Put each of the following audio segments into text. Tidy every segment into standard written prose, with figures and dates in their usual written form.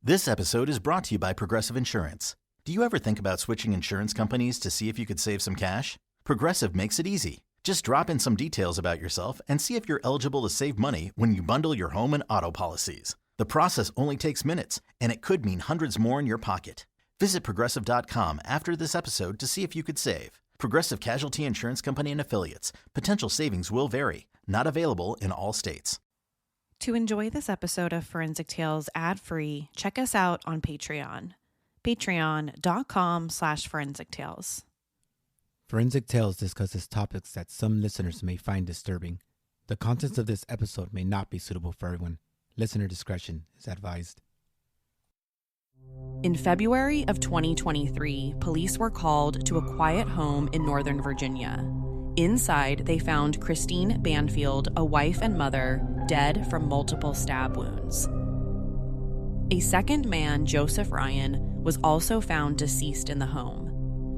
This episode is brought to you by Progressive Insurance. Do you ever think about switching insurance companies to see if you could save some cash? Progressive makes it easy. Just drop in some details about yourself and see if you're eligible to save money when you bundle your home and auto policies. The process only takes minutes, and it could mean hundreds more in your pocket. Visit Progressive.com after this episode to see if you could save. Progressive Casualty Insurance Company and Affiliates. Potential savings will vary. Not available in all states. To enjoy this episode of Forensic Tales ad-free, check us out on Patreon. Patreon.com/Forensic Tales. Forensic Tales discusses topics that some listeners may find disturbing. The contents of this episode may not be suitable for everyone. Listener discretion is advised. In February of 2023, police were called to a quiet home in Northern Virginia. Inside, they found Christine Banfield, a wife and mother, dead from multiple stab wounds. A second man, Joseph Ryan, was also found deceased in the home.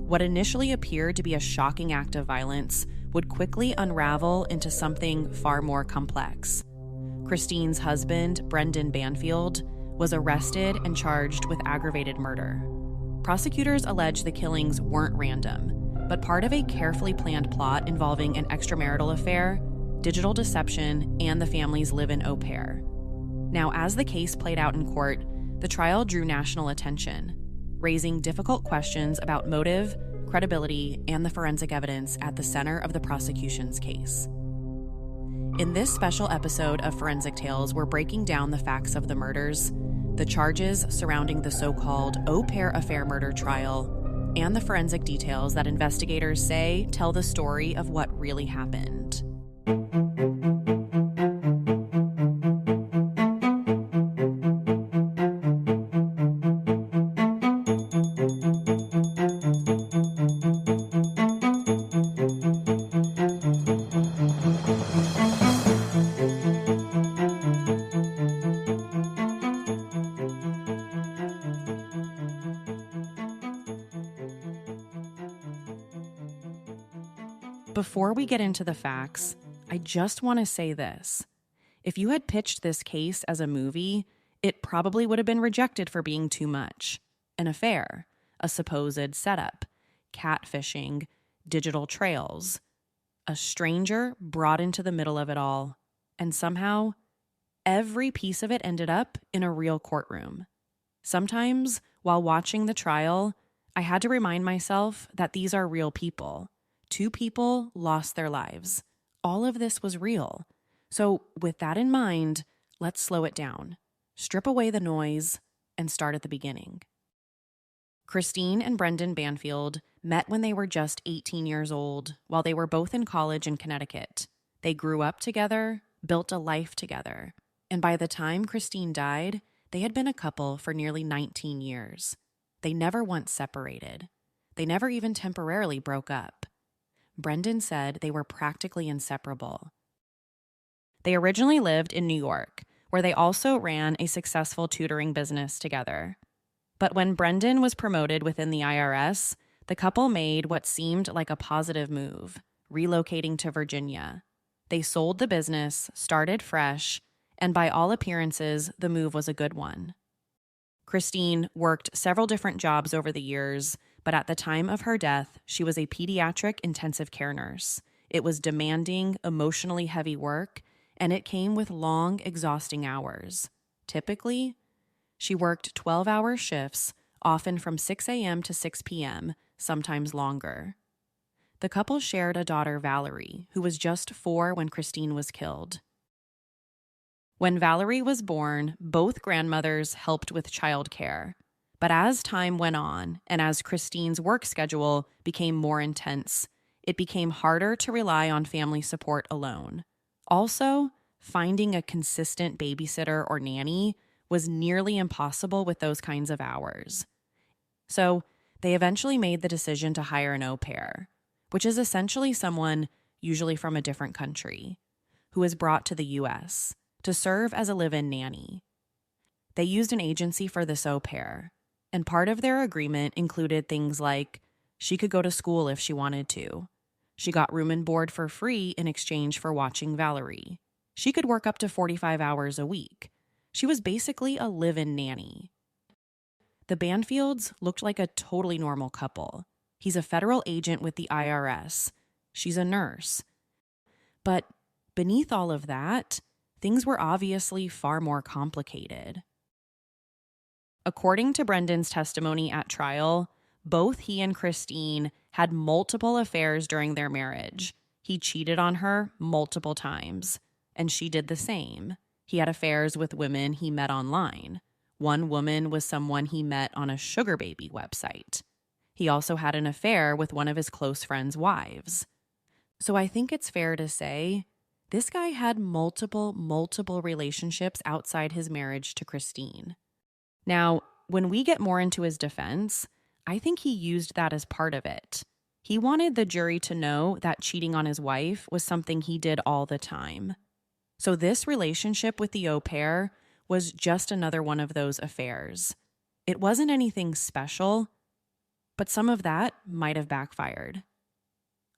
What initially appeared to be a shocking act of violence would quickly unravel into something far more complex. Christine's husband, Brendan Banfield, was arrested and charged with aggravated murder. Prosecutors allege the killings weren't random, but part of a carefully planned plot involving an extramarital affair, digital deception, and the family's live-in au pair. Now, as the case played out in court, the trial drew national attention, raising difficult questions about motive, credibility, and the forensic evidence at the center of the prosecution's case. In this special episode of Forensic Tales, we're breaking down the facts of the murders, the charges surrounding the so-called au pair affair murder trial, and the forensic details that investigators say tell the story of what really happened. Before we get into the facts, I just want to say this. If you had pitched this case as a movie, it probably would have been rejected for being too much. An affair, a supposed setup, catfishing, digital trails, a stranger brought into the middle of it all, and somehow every piece of it ended up in a real courtroom. Sometimes, while watching the trial, I had to remind myself that these are real people. 2 people lost their lives. All of this was real. So with that in mind, let's slow it down, strip away the noise, and start at the beginning. Christine and Brendan Banfield met when they were just 18 years old, while they were both in college in Connecticut. They grew up together, built a life together, and by the time Christine died, they had been a couple for nearly 19 years. They never once separated. They never even temporarily broke up. Brendan said they were practically inseparable. They originally lived in New York, where they also ran a successful tutoring business together. But when Brendan was promoted within the IRS, the couple made what seemed like a positive move, relocating to Virginia. They sold the business, started fresh, and by all appearances, the move was a good one. Christine worked several different jobs over the years, but at the time of her death, she was a pediatric intensive care nurse. It was demanding, emotionally heavy work, and it came with long, exhausting hours. Typically, she worked 12-hour shifts, often from 6 a.m. to 6 p.m., sometimes longer. The couple shared a daughter, Valerie, who was just 4 when Christine was killed. When Valerie was born, both grandmothers helped with childcare. But as time went on, and as Christine's work schedule became more intense, it became harder to rely on family support alone. Also, finding a consistent babysitter or nanny was nearly impossible with those kinds of hours. So, they eventually made the decision to hire an au pair, which is essentially someone, usually from a different country, who is brought to the U.S. to serve as a live-in nanny. They used an agency for this au pair, and part of their agreement included things like she could go to school if she wanted to. She got room and board for free in exchange for watching Valerie. She could work up to 45 hours a week. She was basically a live-in nanny. the Banfields looked like a totally normal couple. He's a federal agent with the IRS. She's a nurse. But beneath all of that, things were obviously far more complicated. According to Brendan's testimony at trial, both he and Christine had multiple affairs during their marriage. He cheated on her multiple times, and she did the same. He had affairs with women he met online. One woman was someone he met on a sugar baby website. He also had an affair with one of his close friends' wives. So I think it's fair to say this guy had multiple relationships outside his marriage to Christine. Now, when we get more into his defense, I think he used that as part of it. He wanted the jury to know that cheating on his wife was something he did all the time. So this relationship with the au pair was just another one of those affairs. It wasn't anything special, but some of that might have backfired.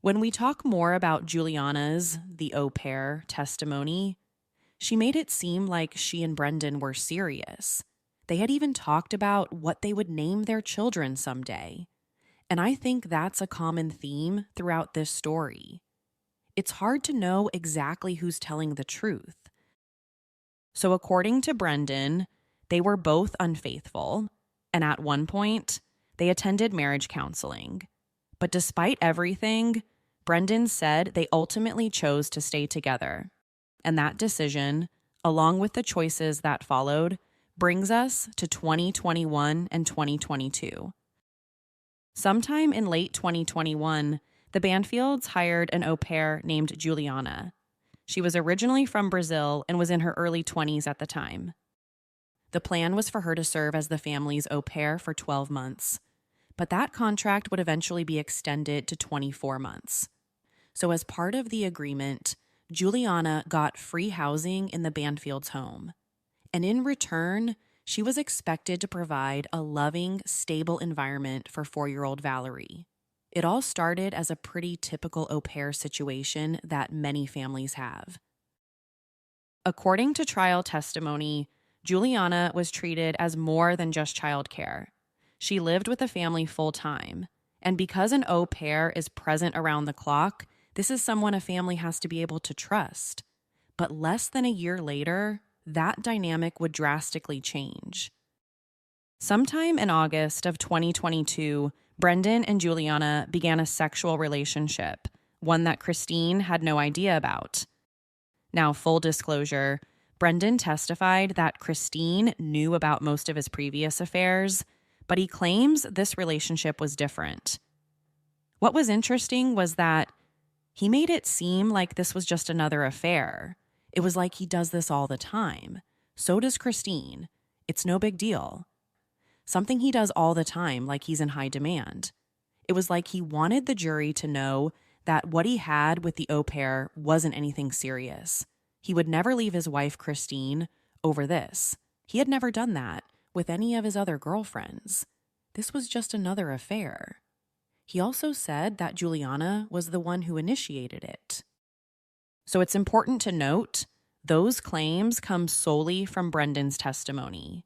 When we talk more about Juliana's, the au pair, testimony, she made it seem like she and Brendan were serious. They had even talked about what they would name their children someday. And I think that's a common theme throughout this story. It's hard to know exactly who's telling the truth. So according to Brendan, they were both unfaithful, and at one point, they attended marriage counseling. But despite everything, Brendan said they ultimately chose to stay together. And that decision, along with the choices that followed, brings us to 2021 and 2022. Sometime in late 2021, the Banfields hired an au pair named Juliana. She was originally from Brazil and was in her early 20s at the time. The plan was for her to serve as the family's au pair for 12 months, but that contract would eventually be extended to 24 months. So as part of the agreement, Juliana got free housing in the Banfields' home. And in return, she was expected to provide a loving, stable environment for 4-year-old Valerie. It all started as a pretty typical au pair situation that many families have. According to trial testimony, Juliana was treated as more than just childcare. She lived with the family full-time, and because an au pair is present around the clock, this is someone a family has to be able to trust. But less than a year later, that dynamic would drastically change. Sometime in August of 2022, Brendan and Juliana began a sexual relationship, one that Christine had no idea about. Now, full disclosure, Brendan testified that Christine knew about most of his previous affairs, but he claims this relationship was different. What was interesting was that he made it seem like this was just another affair. It was like he does this all the time. So does Christine. It's no big deal. Something he does all the time, like he's in high demand. It was like he wanted the jury to know that what he had with the au pair wasn't anything serious. He would never leave his wife, Christine, over this. He had never done that with any of his other girlfriends. This was just another affair. He also said that Juliana was the one who initiated it. So it's important to note, those claims come solely from Brendan's testimony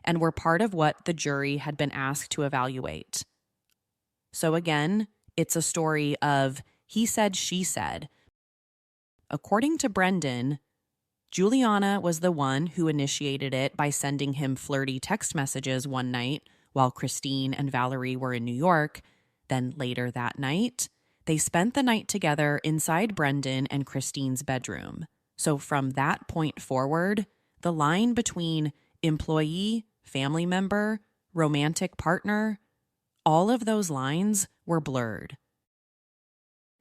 and were part of what the jury had been asked to evaluate. So again, it's a story of he said, she said. According to Brendan, Juliana was the one who initiated it by sending him flirty text messages one night while Christine and Valerie were in New York. Then later that night, they spent the night together inside Brendan and Christine's bedroom. So from that point forward, the line between employee, family member, romantic partner, all of those lines were blurred.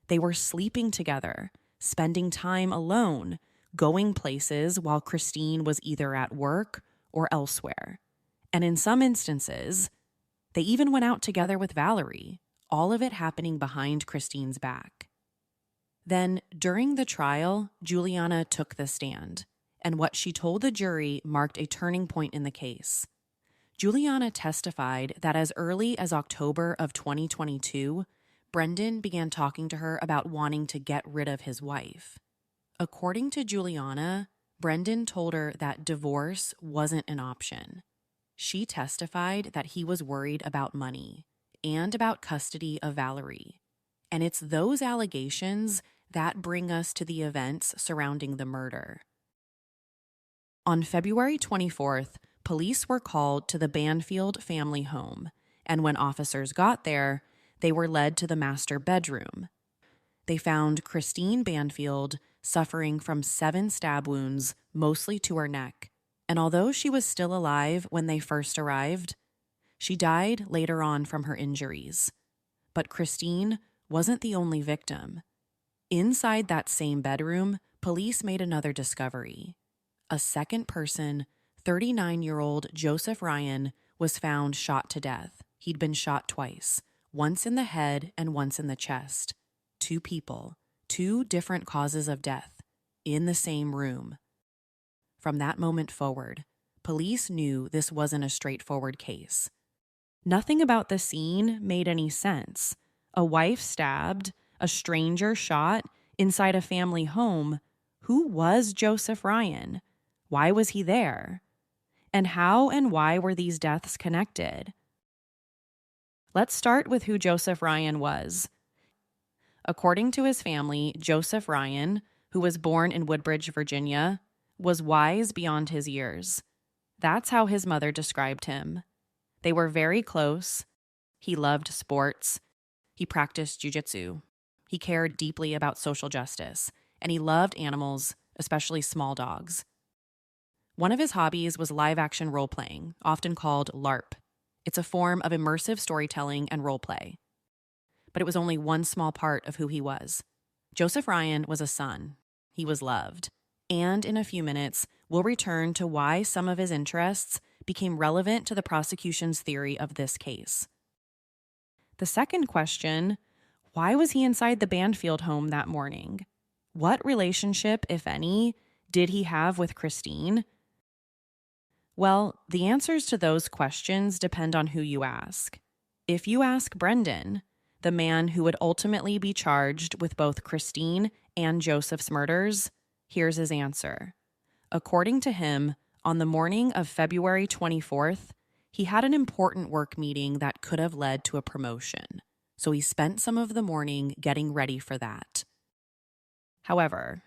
They were sleeping together, spending time alone, going places while Christine was either at work or elsewhere. And in some instances, they even went out together with Valerie, all of it happening behind Christine's back. Then, during the trial, Juliana took the stand, and what she told the jury marked a turning point in the case. Juliana testified that as early as October of 2022, Brendan began talking to her about wanting to get rid of his wife. According to Juliana, Brendan told her that divorce wasn't an option. She testified that he was worried about money and about custody of Valerie. And it's those allegations that bring us to the events surrounding the murder. On February 24th, police were called to the Banfield family home, and when officers got there, they were led to the master bedroom. They found Christine Banfield suffering from 7 stab wounds, mostly to her neck, and although she was still alive when they first arrived, she died later on from her injuries. But Christine wasn't the only victim. Inside that same bedroom, police made another discovery. A second person, 39-year-old Joseph Ryan, was found shot to death. He'd been shot twice, once in the head and once in the chest. 2 people, 2 different causes of death, in the same room. From that moment forward, police knew this wasn't a straightforward case. Nothing about the scene made any sense. A wife stabbed, a stranger shot inside a family home. Who was Joseph Ryan? Why was he there? And how and why were these deaths connected? Let's start with who Joseph Ryan was. According to his family, Joseph Ryan, who was born in Woodbridge, Virginia, was wise beyond his years. That's how his mother described him. They were very close. He loved sports. He practiced jujitsu. He cared deeply about social justice, and he loved animals, especially small dogs. One of his hobbies was live-action role-playing, often called LARP. It's a form of immersive storytelling and role-play. But it was only one small part of who he was. Joseph Ryan was a son. He was loved. And in a few minutes, we'll return to why some of his interests became relevant to the prosecution's theory of this case. The second question, why was he inside the Banfield home that morning? What relationship, if any, did he have with Christine? Well, the answers to those questions depend on who you ask. If you ask Brendan, the man who would ultimately be charged with both Christine and Joseph's murders, here's his answer. According to him, on the morning of February 24th, he had an important work meeting that could have led to a promotion, so he spent some of the morning getting ready for that. However,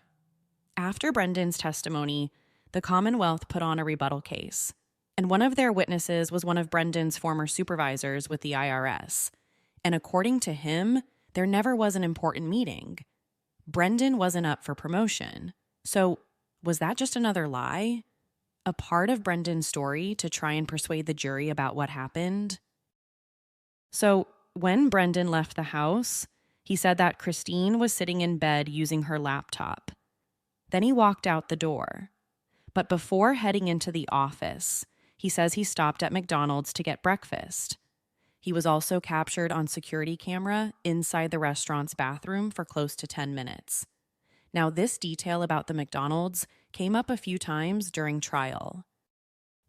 after Brendan's testimony, the Commonwealth put on a rebuttal case, and one of their witnesses was one of Brendan's former supervisors with the IRS. And according to him, there never was an important meeting. Brendan wasn't up for promotion. So was that just another lie? A part of Brendan's story to try and persuade the jury about what happened? So when Brendan left the house, he said that Christine was sitting in bed using her laptop. Then he walked out the door. But before heading into the office, he says he stopped at McDonald's to get breakfast. He was also captured on security camera inside the restaurant's bathroom for close to 10 minutes. Now, this detail about the McDonald's came up a few times during trial.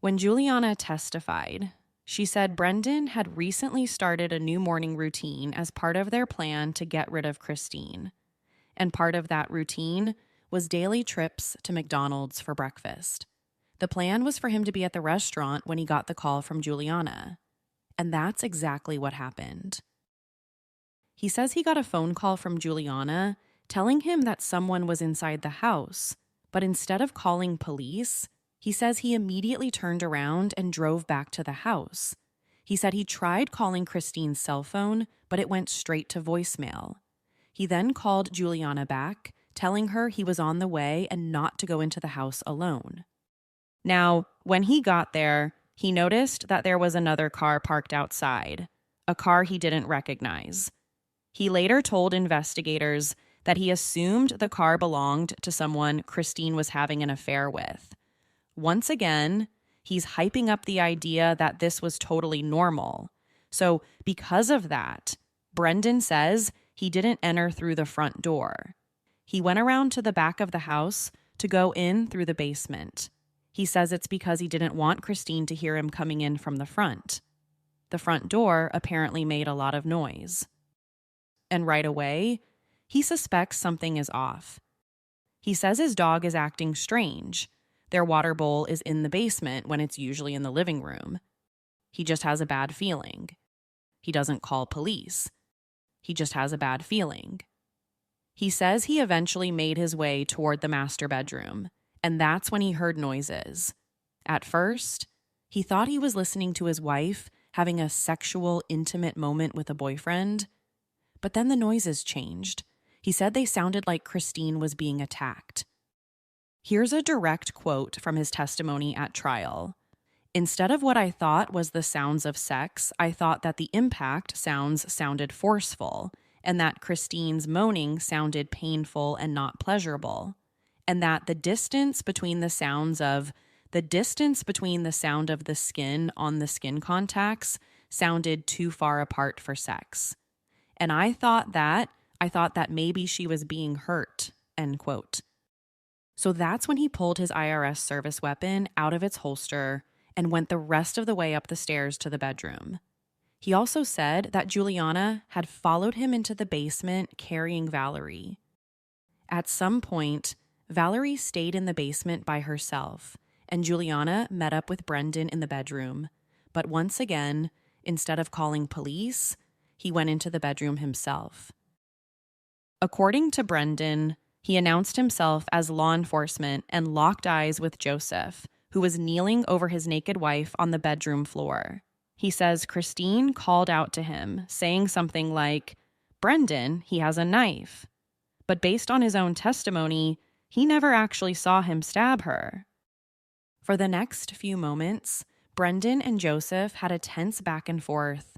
When Juliana testified, she said Brendan had recently started a new morning routine as part of their plan to get rid of Christine. And part of that routine was daily trips to McDonald's for breakfast. The plan was for him to be at the restaurant when he got the call from Juliana. And that's exactly what happened. He says he got a phone call from Juliana telling him that someone was inside the house, but instead of calling police, he says he immediately turned around and drove back to the house. He said he tried calling Christine's cell phone, but it went straight to voicemail. He then called Juliana back, telling her he was on the way and not to go into the house alone. Now, when he got there, he noticed that there was another car parked outside, a car he didn't recognize. He later told investigators that he assumed the car belonged to someone Christine was having an affair with. Once again, he's hyping up the idea that this was totally normal. So because of that, Brendan says he didn't enter through the front door. He went around to the back of the house to go in through the basement. He says it's because he didn't want Christine to hear him coming in from the front. The front door apparently made a lot of noise. And right away, he suspects something is off. He says his dog is acting strange. Their water bowl is in the basement when it's usually in the living room. He just has a bad feeling. He doesn't call police. He just has a bad feeling. He says he eventually made his way toward the master bedroom, and that's when he heard noises. At first, he thought he was listening to his wife having a sexual, intimate moment with a boyfriend, but then the noises changed. He said they sounded like Christine was being attacked. Here's a direct quote from his testimony at trial. "Instead of what I thought was the sounds of sex, I thought that the impact sounds sounded forceful, and that Christine's moaning sounded painful and not pleasurable, and that the distance between the sound of the skin on the skin contacts sounded too far apart for sex. And I thought that maybe she was being hurt," end quote. So that's when he pulled his IRS service weapon out of its holster and went the rest of the way up the stairs to the bedroom. He also said that Juliana had followed him into the basement carrying Valerie. At some point, Valerie stayed in the basement by herself, and Juliana met up with Brendan in the bedroom. But once again, instead of calling police, he went into the bedroom himself. According to Brendan, he announced himself as law enforcement and locked eyes with Joseph, who was kneeling over his naked wife on the bedroom floor. He says Christine called out to him, saying something like, "Brendan, he has a knife." But based on his own testimony, he never actually saw him stab her. For the next few moments, Brendan and Joseph had a tense back and forth.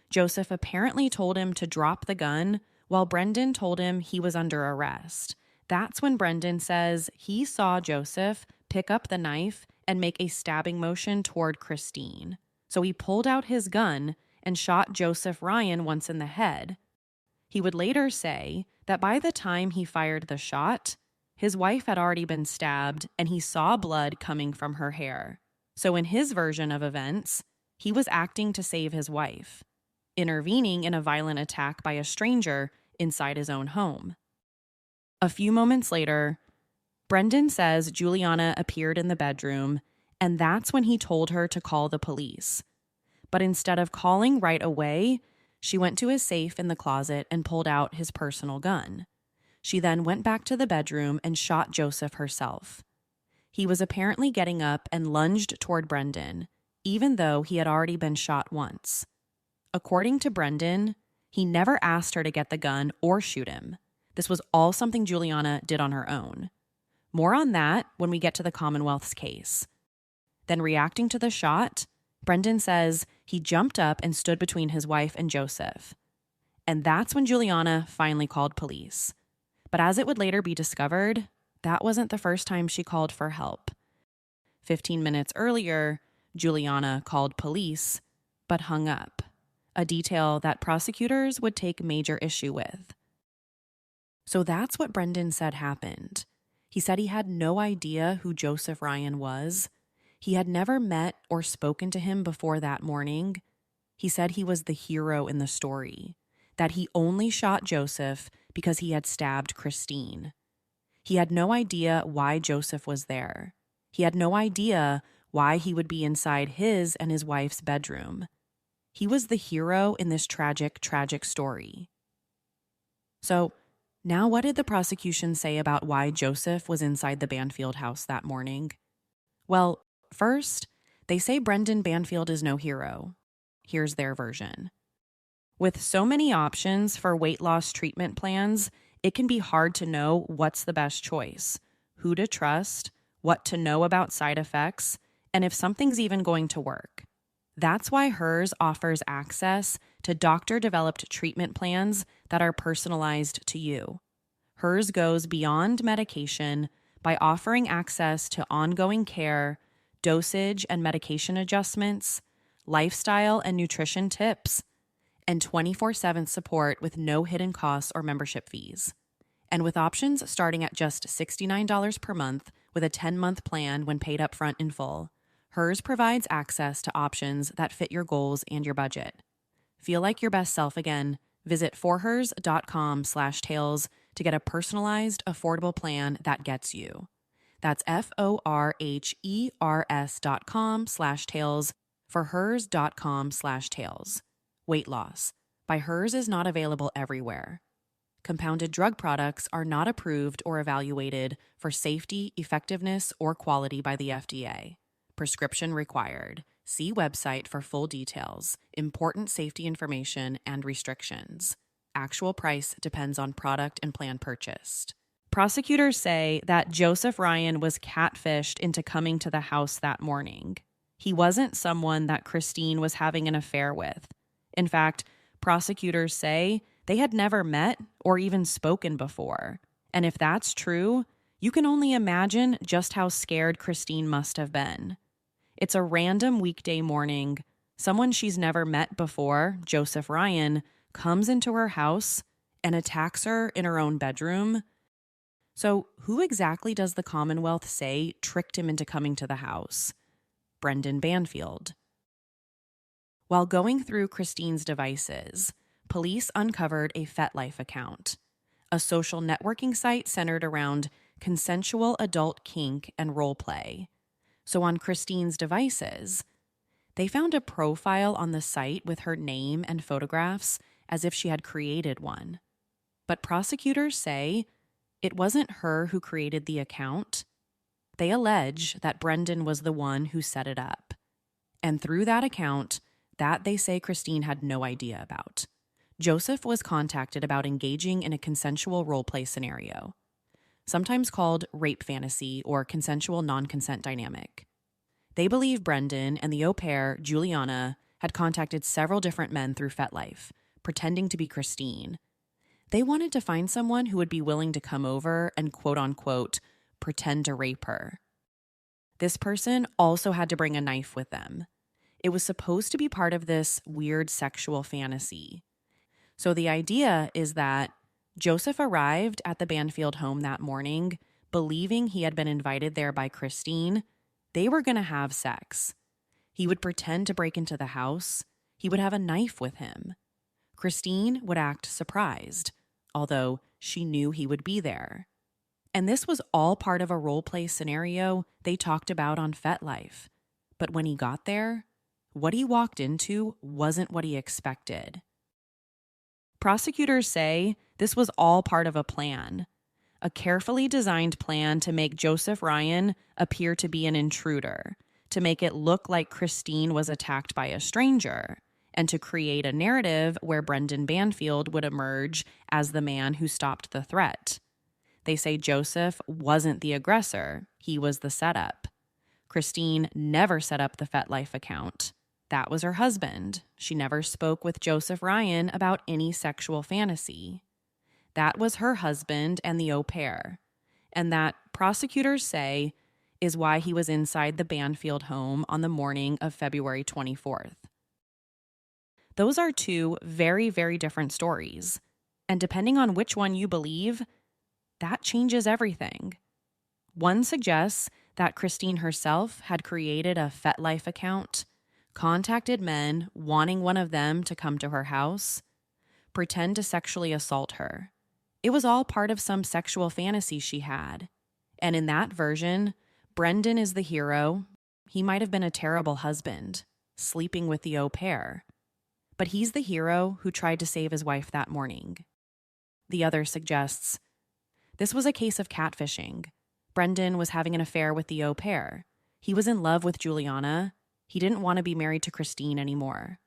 Joseph apparently told him to drop the gun, while Brendan told him he was under arrest. That's when Brendan says he saw Joseph pick up the knife and make a stabbing motion toward Christine. So he pulled out his gun and shot Joseph Ryan once in the head. He would later say that by the time he fired the shot, his wife had already been stabbed and he saw blood coming from her hair. So in his version of events, he was acting to save his wife, intervening in a violent attack by a stranger inside his own home. A few moments later, Brendan says Juliana appeared in the bedroom, and that's when he told her to call the police. But instead of calling right away, she went to his safe in the closet and pulled out his personal gun. She then went back to the bedroom and shot Joseph herself. He was apparently getting up and lunged toward Brendan, even though he had already been shot once. According to Brendan, he never asked her to get the gun or shoot him. This was all something Juliana did on her own. More on that when we get to the Commonwealth's case. Then reacting to the shot, Brendan says he jumped up and stood between his wife and Joseph. And that's when Juliana finally called police. But as it would later be discovered, that wasn't the first time she called for help. 15 minutes earlier, Juliana called police, but hung up, a detail that prosecutors would take major issue with. So that's what Brendan said happened. He said he had no idea who Joseph Ryan was. He had never met or spoken to him before that morning. He said he was the hero in the story, that he only shot Joseph because he had stabbed Christine. He had no idea why Joseph was there. He had no idea why he would be inside his and his wife's bedroom. He was the hero in this tragic, tragic story. So, now what did the prosecution say about why Joseph was inside the Banfield house that morning? Well, first, they say Brendan Banfield is no hero. Here's their version. With so many options for weight loss treatment plans, it can be hard to know what's the best choice, who to trust, what to know about side effects, and if something's even going to work. That's why hers offers access to doctor-developed treatment plans that are personalized to you. Hers goes beyond medication by offering access to ongoing care, dosage and medication adjustments, lifestyle and nutrition tips, and 24/7 support with no hidden costs or membership fees. And with options starting at just $69 per month with a 10-month plan when paid up front in full, hers provides access to options that fit your goals and your budget. Feel like your best self again. Visit forhers.com/tales to get a personalized, affordable plan that gets you. That's FORHERS.com/tales for hers.com/tales. Weight loss by Hers is not available everywhere. Compounded drug products are not approved or evaluated for safety, effectiveness, or quality by the FDA. Prescription required. See website for full details, important safety information, and restrictions. Actual price depends on product and plan purchased. Prosecutors say that Joseph Ryan was catfished into coming to the house that morning. He wasn't someone that Christine was having an affair with. In fact, prosecutors say they had never met or even spoken before. And if that's true, you can only imagine just how scared Christine must have been. It's a random weekday morning. Someone she's never met before, Joseph Ryan, comes into her house and attacks her in her own bedroom. So who exactly does the Commonwealth say tricked him into coming to the house? Christine Banfield. While going through Christine's devices, police uncovered a FetLife account, a social networking site centered around consensual adult kink and role play. So on Christine's devices, they found a profile on the site with her name and photographs as if she had created one. But prosecutors say it wasn't her who created the account. They allege that Brendan was the one who set it up. And through that account, that they say Christine had no idea about, Joseph was contacted about engaging in a consensual role-play scenario, sometimes called rape fantasy or consensual non-consent dynamic. They believe Brendan and the au pair, Juliana, had contacted several different men through FetLife, pretending to be Christine. They wanted to find someone who would be willing to come over and quote-unquote pretend to rape her. This person also had to bring a knife with them. It was supposed to be part of this weird sexual fantasy. So the idea is that Joseph arrived at the Banfield home that morning, believing he had been invited there by Christine. They were going to have sex. He would pretend to break into the house. He would have a knife with him. Christine would act surprised, although she knew he would be there. And this was all part of a role-play scenario they talked about on FetLife. But when he got there, what he walked into wasn't what he expected. Prosecutors say this was all part of a plan, a carefully designed plan to make Joseph Ryan appear to be an intruder, to make it look like Christine was attacked by a stranger, and to create a narrative where Christine Banfield would emerge as the man who stopped the threat. They say Joseph wasn't the aggressor, he was the setup. Christine never set up the FetLife account. That was her husband. She never spoke with Joseph Ryan about any sexual fantasy. That was her husband and the au pair. And that, prosecutors say, is why he was inside the Banfield home on the morning of February 24th. Those are two very, very different stories. And depending on which one you believe, that changes everything. One suggests that Christine herself had created a FetLife account, contacted men wanting one of them to come to her house, pretend to sexually assault her. It was all part of some sexual fantasy she had. And in that version, Brendan is the hero. He might have been a terrible husband, sleeping with the au pair. But he's the hero who tried to save his wife that morning. The other suggests this was a case of catfishing. Brendan was having an affair with the au pair. He was in love with Juliana. He didn't want to be married to Christine anymore.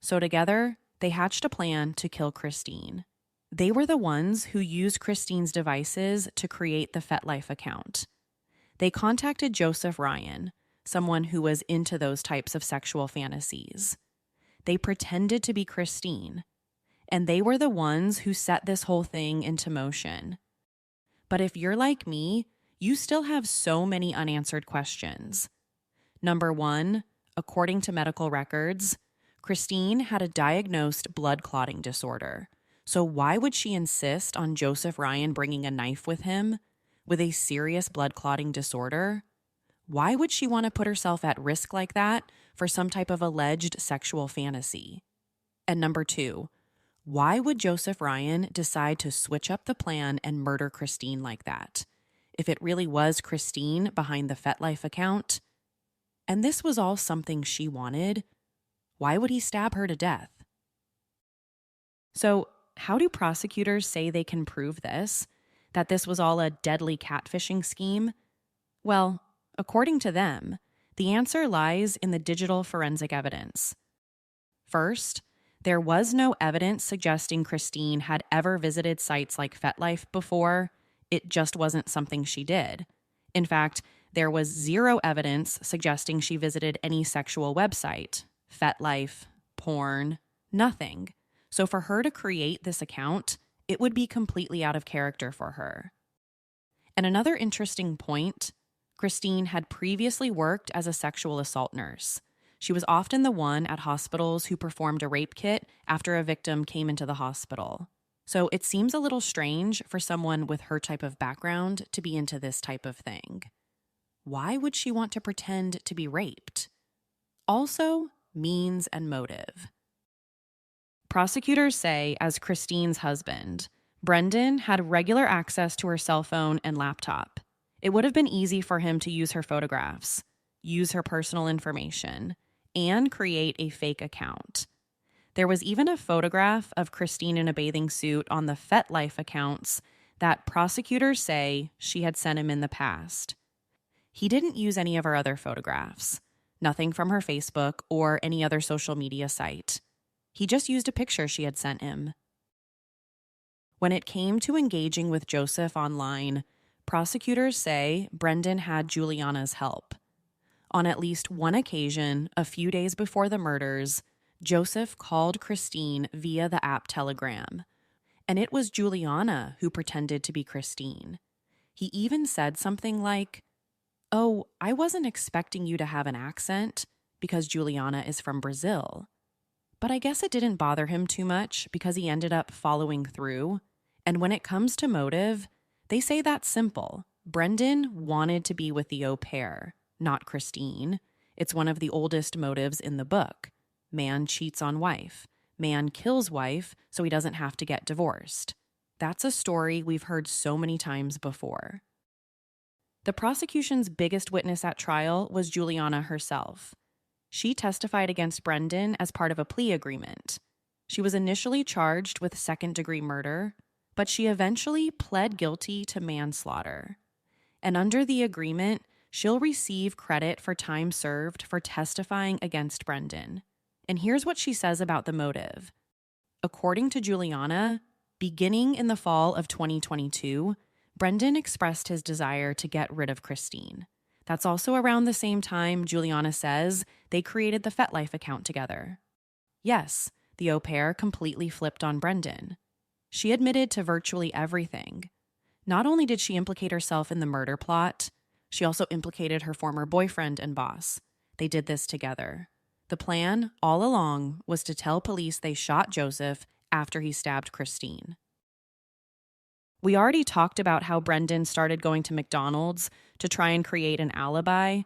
So together, they hatched a plan to kill Christine. They were the ones who used Christine's devices to create the FetLife account. They contacted Joseph Ryan, someone who was into those types of sexual fantasies. They pretended to be Christine, and they were the ones who set this whole thing into motion. But if you're like me, you still have so many unanswered questions. Number one, according to medical records, Christine had a diagnosed blood clotting disorder. So why would she insist on Joseph Ryan bringing a knife with him with a serious blood clotting disorder? Why would she want to put herself at risk like that for some type of alleged sexual fantasy? And number two, why would Joseph Ryan decide to switch up the plan and murder Christine like that? If it really was Christine behind the FetLife account, And this was all something she wanted. Why would he stab her to death? So, how do prosecutors say they can prove this? That this was all a deadly catfishing scheme? Well, according to them, the answer lies in the digital forensic evidence. First, there was no evidence suggesting Christine had ever visited sites like FetLife before. It just wasn't something she did. In fact, there was zero evidence suggesting she visited any sexual website, FetLife, porn, nothing. So for her to create this account, it would be completely out of character for her. And another interesting point, Christine had previously worked as a sexual assault nurse. She was often the one at hospitals who performed a rape kit after a victim came into the hospital. So it seems a little strange for someone with her type of background to be into this type of thing. Why would she want to pretend to be raped? Also, means and motive. Prosecutors say, as Christine's husband, Brendan had regular access to her cell phone and laptop. It would have been easy for him to use her photographs, use her personal information, and create a fake account. There was even a photograph of Christine in a bathing suit on the FetLife accounts that prosecutors say she had sent him in the past. He didn't use any of her other photographs, nothing from her Facebook or any other social media site. He just used a picture she had sent him. When it came to engaging with Joseph online, prosecutors say Brendan had Juliana's help. On at least one occasion, a few days before the murders, Joseph called Christine via the app Telegram, and it was Juliana who pretended to be Christine. He even said something like, "Oh, I wasn't expecting you to have an accent because Juliana is from Brazil." But I guess it didn't bother him too much because he ended up following through. And when it comes to motive, they say that's simple. Brendan wanted to be with the au pair, not Christine. It's one of the oldest motives in the book. Man cheats on wife. Man kills wife so he doesn't have to get divorced. That's a story we've heard so many times before. The prosecution's biggest witness at trial was Juliana herself. She testified against Brendan as part of a plea agreement. She was initially charged with second-degree murder, but she eventually pled guilty to manslaughter. And under the agreement, she'll receive credit for time served for testifying against Brendan. And here's what she says about the motive. According to Juliana, beginning in the fall of 2022, Brendan expressed his desire to get rid of Christine. That's also around the same time Juliana says they created the FetLife account together. Yes, the au pair completely flipped on Brendan. She admitted to virtually everything. Not only did she implicate herself in the murder plot, she also implicated her former boyfriend and boss. They did this together. The plan, all along, was to tell police they shot Joseph after he stabbed Christine. We already talked about how Brendan started going to McDonald's to try and create an alibi,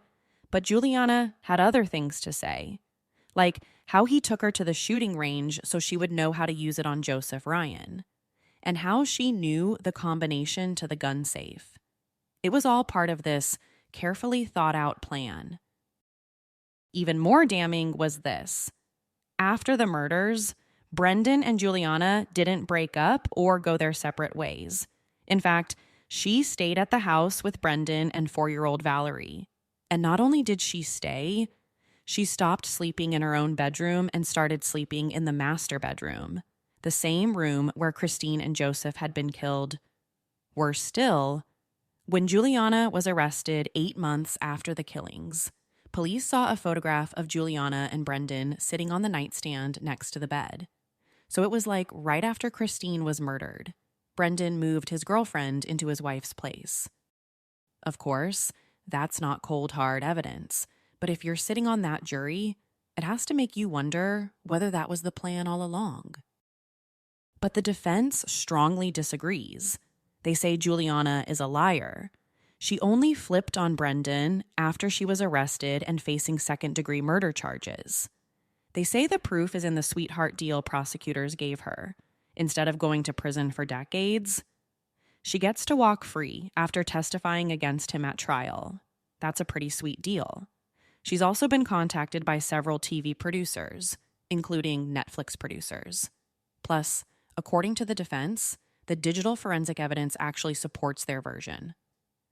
but Juliana had other things to say, like how he took her to the shooting range so she would know how to use it on Joseph Ryan, and how she knew the combination to the gun safe. It was all part of this carefully thought-out plan. Even more damning was this. After the murders, Brendan and Juliana didn't break up or go their separate ways. In fact, she stayed at the house with Brendan and 4-year-old Valerie. And not only did she stay, she stopped sleeping in her own bedroom and started sleeping in the master bedroom, the same room where Christine and Joseph had been killed. Worse still, when Juliana was arrested 8 months after the killings, police saw a photograph of Juliana and Brendan sitting on the nightstand next to the bed. So it was like right after Christine was murdered, Brendan moved his girlfriend into his wife's place. Of course, that's not cold, hard evidence, but if you're sitting on that jury, it has to make you wonder whether that was the plan all along. But the defense strongly disagrees. They say Juliana is a liar. She only flipped on Brendan after she was arrested and facing second-degree murder charges. They say the proof is in the sweetheart deal prosecutors gave her. Instead of going to prison for decades, she gets to walk free after testifying against him at trial. That's a pretty sweet deal. She's also been contacted by several TV producers, including Netflix producers. Plus, according to the defense, the digital forensic evidence actually supports their version.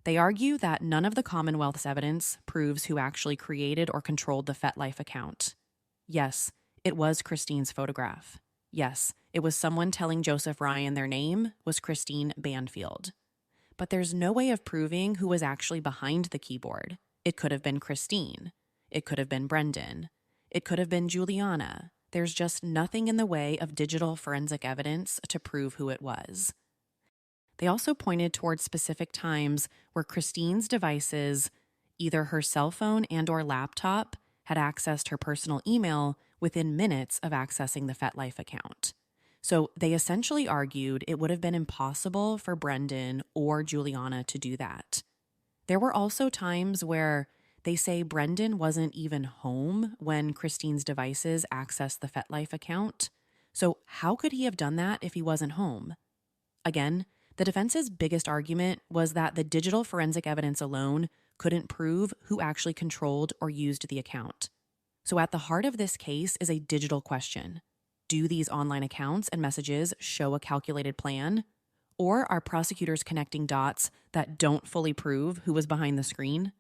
They argue that none of the Commonwealth's evidence proves who actually created or controlled the FetLife account. Yes, it was Christine's photograph. Yes, it was someone telling Joseph Ryan their name was Christine Banfield. But there's no way of proving who was actually behind the keyboard. It could have been Christine. It could have been Brendan. It could have been Juliana. There's just nothing in the way of digital forensic evidence to prove who it was. They also pointed towards specific times where Christine's devices, either her cell phone and/or laptop, had accessed her personal email within minutes of accessing the FetLife account. So they essentially argued it would have been impossible for Brendan or Juliana to do that. There were also times where they say Brendan wasn't even home when Christine's devices accessed the FetLife account. So how could he have done that if he wasn't home? Again, the defense's biggest argument was that the digital forensic evidence alone couldn't prove who actually controlled or used the account. So at the heart of this case is a digital question. Do these online accounts and messages show a calculated plan? Or are prosecutors connecting dots that don't fully prove who was behind the screen?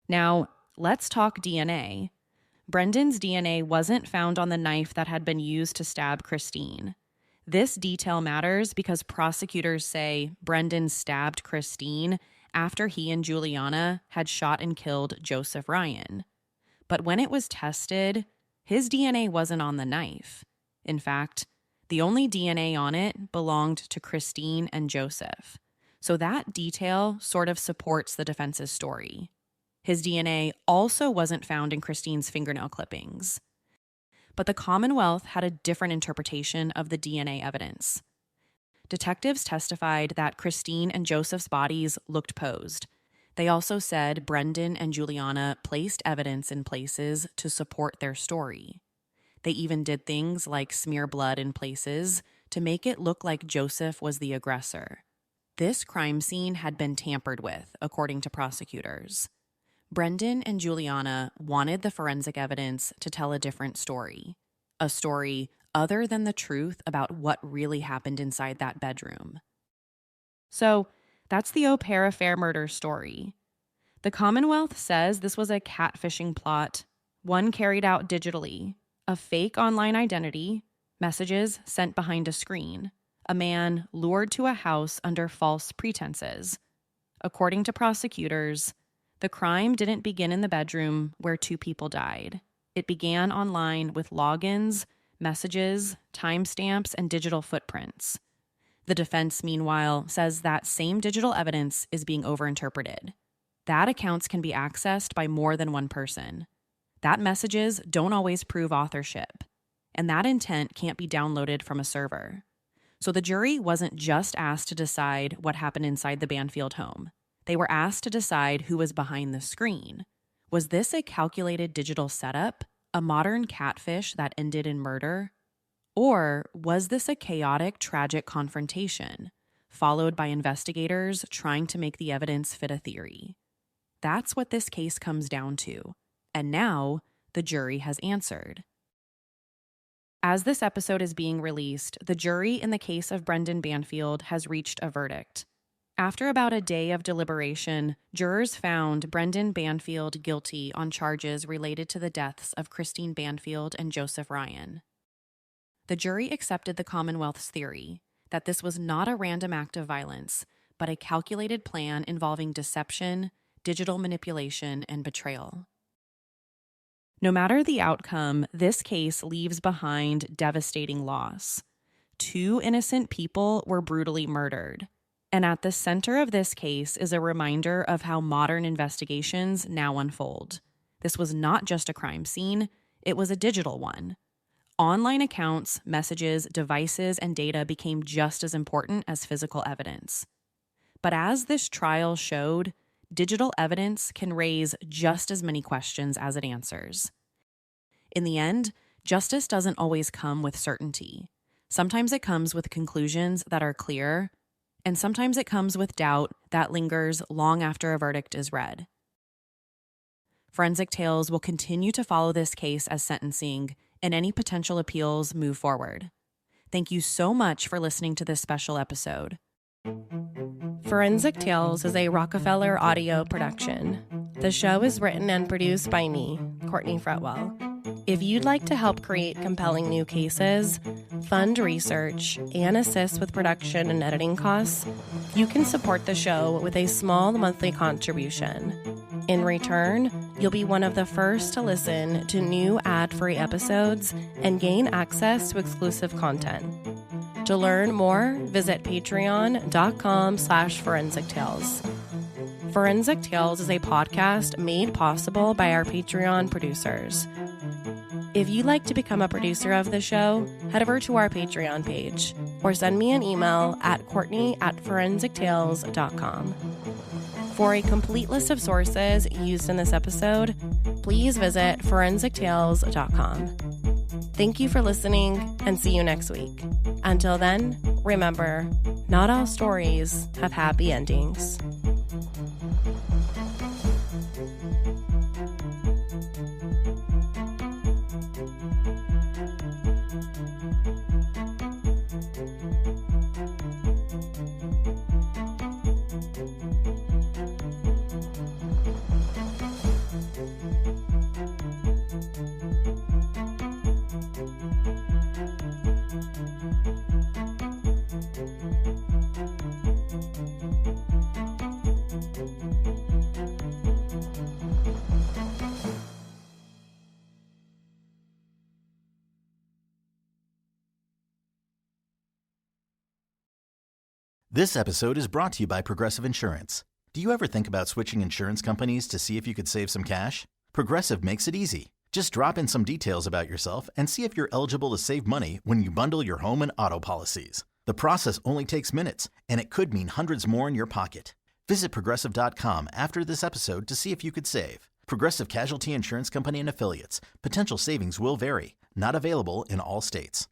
Now, let's talk DNA. Brendan's DNA wasn't found on the knife that had been used to stab Christine. This detail matters because prosecutors say Brendan stabbed Christine after he and Juliana had shot and killed Joseph Ryan. But when it was tested, his DNA wasn't on the knife. In fact, the only DNA on it belonged to Christine and Joseph. So that detail sort of supports the defense's story. His DNA also wasn't found in Christine's fingernail clippings. But the Commonwealth had a different interpretation of the DNA evidence. Detectives testified that Christine and Joseph's bodies looked posed. They also said Brendan and Juliana placed evidence in places to support their story. They even did things like smear blood in places to make it look like Joseph was the aggressor. This crime scene had been tampered with, according to prosecutors. Brendan and Juliana wanted the forensic evidence to tell a different story, a story other than the truth about what really happened inside that bedroom. So, that's the Au Pair Affair murder story. The Commonwealth says this was a catfishing plot, one carried out digitally, a fake online identity, messages sent behind a screen, a man lured to a house under false pretenses. According to prosecutors, the crime didn't begin in the bedroom where two people died. It began online with logins, messages, timestamps, and digital footprints. The defense, meanwhile, says that same digital evidence is being overinterpreted. That accounts can be accessed by more than one person. That messages don't always prove authorship. And that intent can't be downloaded from a server. So the jury wasn't just asked to decide what happened inside the Banfield home. They were asked to decide who was behind the screen. Was this a calculated digital setup, a modern catfish that ended in murder? Or was this a chaotic, tragic confrontation, followed by investigators trying to make the evidence fit a theory? That's what this case comes down to. And now, the jury has answered. As this episode is being released, the jury in the case of Brendan Banfield has reached a verdict. After about a day of deliberation, jurors found Brendan Banfield guilty on charges related to the deaths of Christine Banfield and Joseph Ryan. The jury accepted the Commonwealth's theory that this was not a random act of violence, but a calculated plan involving deception, digital manipulation, and betrayal. No matter the outcome, this case leaves behind devastating loss. 2 innocent people were brutally murdered. And at the center of this case is a reminder of how modern investigations now unfold. This was not just a crime scene, it was a digital one. Online accounts, messages, devices, and data became just as important as physical evidence. But as this trial showed, digital evidence can raise just as many questions as it answers. In the end, justice doesn't always come with certainty. Sometimes it comes with conclusions that are clear, and sometimes it comes with doubt that lingers long after a verdict is read. Forensic Tales will continue to follow this case as sentencing and any potential appeals move forward. Thank you so much for listening to this special episode. Forensic Tales is a Rockefeller audio production. The show is written and produced by me, Courtney Fretwell. If you'd like to help create compelling new cases, fund research, and assist with production and editing costs, you can support the show with a small monthly contribution. In return, you'll be one of the first to listen to new ad-free episodes and gain access to exclusive content. To learn more, visit patreon.com/Forensic Tales. Forensic Tales is a podcast made possible by our Patreon producers. If you'd like to become a producer of the show, head over to our Patreon page or send me an email at courtney@forensictales.com. For a complete list of sources used in this episode, please visit forensictales.com. Thank you for listening and see you next week. Until then, remember, not all stories have happy endings. This episode is brought to you by Progressive Insurance. Do you ever think about switching insurance companies to see if you could save some cash? Progressive makes it easy. Just drop in some details about yourself and see if you're eligible to save money when you bundle your home and auto policies. The process only takes minutes, and it could mean hundreds more in your pocket. Visit Progressive.com after this episode to see if you could save. Progressive Casualty Insurance Company and Affiliates. Potential savings will vary. Not available in all states.